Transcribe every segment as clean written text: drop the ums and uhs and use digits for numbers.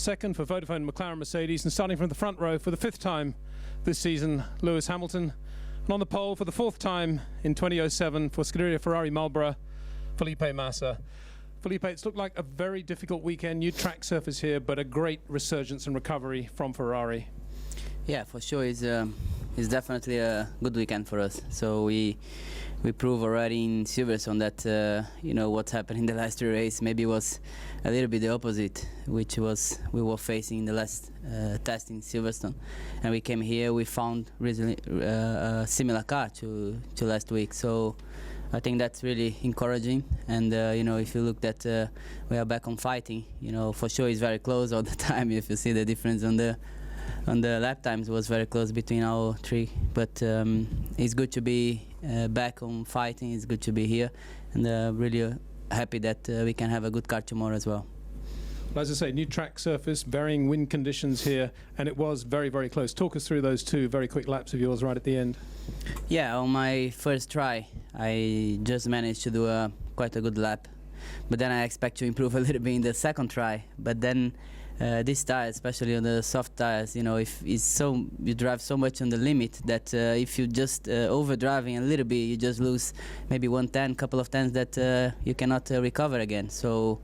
second for Vodafone, McLaren, Mercedes, and starting from the front row for the 5th time this season, Lewis Hamilton. And on the pole for the 4th time in 2007 for Scuderia Ferrari Marlboro, Felipe Massa. Felipe, it's looked like a very difficult weekend, new track surface here, but a great resurgence and recovery from Ferrari. Yeah, for sure, it's definitely a good weekend for us. So we proved already in Silverstone that you know what happened in the last 3 races maybe was a little bit the opposite, which was we were facing in the last test in Silverstone, and we came here. We found really a similar car to last week. So I think that's really encouraging. And you know, if you look that we are back on fighting, you know, for sure it's very close all the time. If you see the difference on the lap times, was very close between our three, but it's good to be back on fighting. It's good to be here, and really happy that we can have a good car tomorrow as well. Well, as I say, new track surface, varying wind conditions here, and it was very, very close. Talk us through those 2 very quick laps of yours right at the end. Yeah, on my first try, I just managed to do quite a good lap, but then I expect to improve a little bit in the second try. But then this tire, especially on the soft tires, you know, if it's so you drive so much on the limit that if you just overdriving a little bit, you just lose maybe 1/10, couple of tenths that you cannot recover again. So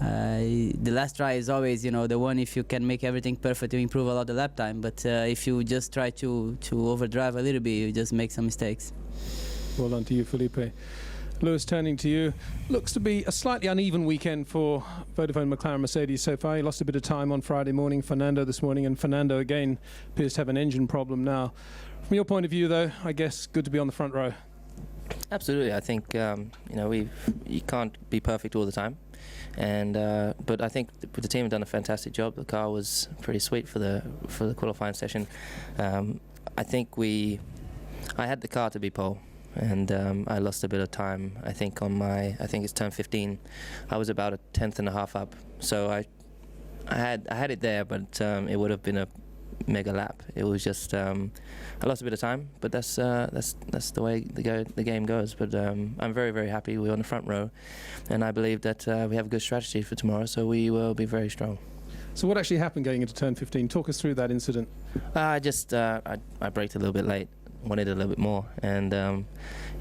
the last try is always, you know, the one. If you can make everything perfect, you improve a lot the lap time. But if you just try to overdrive a little bit, you just make some mistakes. Well done to you, Felipe. Lewis, turning to you, looks to be a slightly uneven weekend for Vodafone, McLaren, Mercedes so far. He lost a bit of time on Friday morning, Fernando this morning, and Fernando again appears to have an engine problem now. From your point of view, though, I guess good to be on the front row. Absolutely, I think you know, you can't be perfect all the time, and but I think the team have done a fantastic job. The car was pretty sweet for the qualifying session. I think I had the car to be pole, and I lost a bit of time. I think on I think it's turn 15, I was about a 1/10.5 up. So I had it there, but it would have been a mega lap. It was just I lost a bit of time, but that's the way the game goes. But I'm very, very happy we're on the front row, and I believe that we have a good strategy for tomorrow, so we will be very strong. So what actually happened going into turn 15? Talk us through that incident. I braked a little bit late, wanted a little bit more, and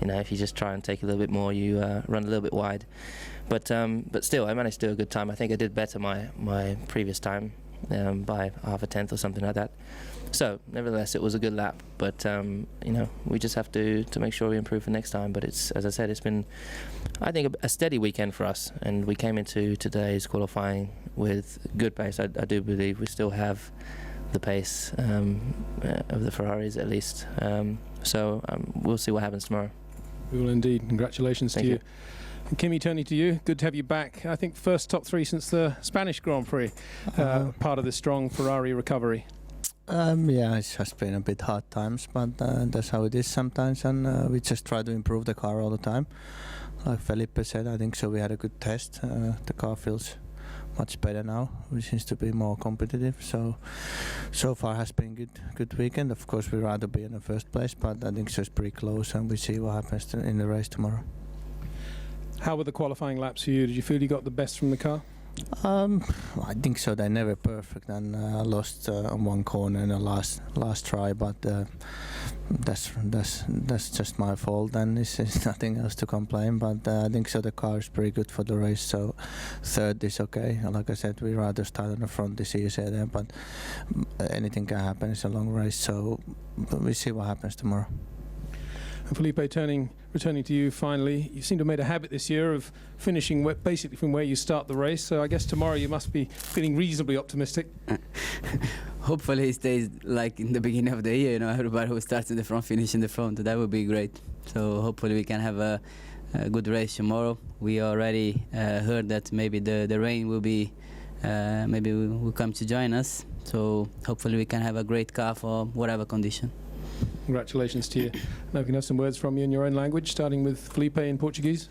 you know, if you just try and take a little bit more, you run a little bit wide. But still, I managed to do a good time. I think I did better my previous time by 1/2 tenth or something like that. So nevertheless, it was a good lap. But you know, we just have to make sure we improve for next time. But it's, as I said, it's been, I think, a steady weekend for us, and we came into today's qualifying with good pace. I do believe we still have the pace of the Ferraris at least. So we'll see what happens tomorrow. We will indeed. Congratulations to you. And Kimi, turning to you, good to have you back. I think first top 3 since the Spanish Grand Prix, part of this strong Ferrari recovery. Yeah, it has been a bit hard times, but that's how it is sometimes, and we just try to improve the car all the time. Like Felipe said, I think so we had a good test. The car feels much better now. We seems to be more competitive. So far has been good weekend. Of course, we'd rather be in the first place, but I think so it's pretty close, and we see what happens in the race tomorrow. How were the qualifying laps for you? Did you feel you got the best from the car? I think so. They're never perfect, and I lost on one corner in the last try, but that's just my fault, and it's nothing else to complain. But I think so. The car is pretty good for the race, so 3rd is okay. Like I said, we rather start on the front this year there, but anything can happen. It's a long race, so we see what happens tomorrow. And Felipe, returning to you finally, you seem to have made a habit this year of finishing basically from where you start the race, so I guess tomorrow you must be feeling reasonably optimistic. Hopefully it stays like in the beginning of the year, you know, everybody who starts in the front finish in the front. That would be great. So hopefully we can have a good race tomorrow. We already heard that maybe the rain will be maybe will come to join us, so hopefully we can have a great car for whatever condition. Congratulations to you. Now we can have some words from you in your own language, starting with Felipe in Portuguese.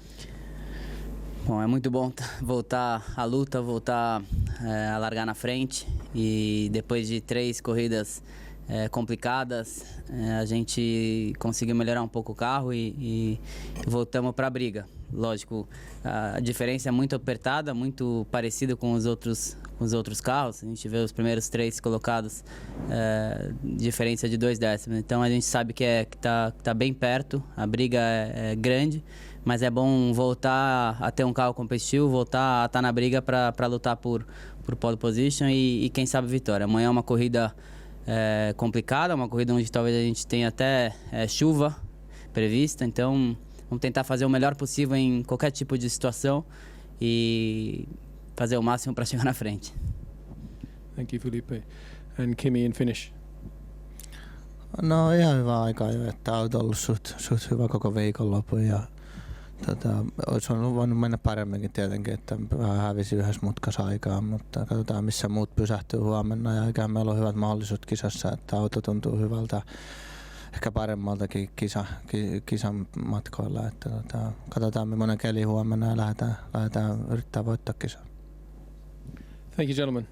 Bom, é muito bom voltar à luta, voltar a largar na frente, e depois de 3 corridas complicadas, a gente conseguiu melhorar um pouco o carro e voltamos para a briga. Lógico, a diferença é muito apertada, muito parecida com as outras os outros carros, a gente vê os primeiros 3 colocados, diferença de 2 décimos. Então a gente sabe que tá bem perto, a briga é grande, mas é bom voltar a ter um carro competitivo, voltar a estar na briga para lutar por pole position e quem sabe vitória. Amanhã é uma corrida complicada, uma corrida onde talvez a gente tenha até chuva prevista, então vamos tentar fazer o melhor possível em qualquer tipo de situação e fazer o máximo para chegar na frente. Thank you, Felipe. And Kimi in finish. No ihan hyvä aika jo, että on ollut suht hyvä koko viikonlopun ja olisi voinut mennä paremminkin tietenkin, että vähän hävisi yhdessä mutkassa aikaa, mutta katsotaan missä muut pysähtyy huomenna ja eiköhän meillä on hyvät mahdollisuudet kisassa, että auto tuntuu hyvältä, ehkä paremmaltakin kisan matkoilla, että katsotaan millainen keli huomenna ja lähdetään yrittää voittaa kisaa. Thank you, gentlemen.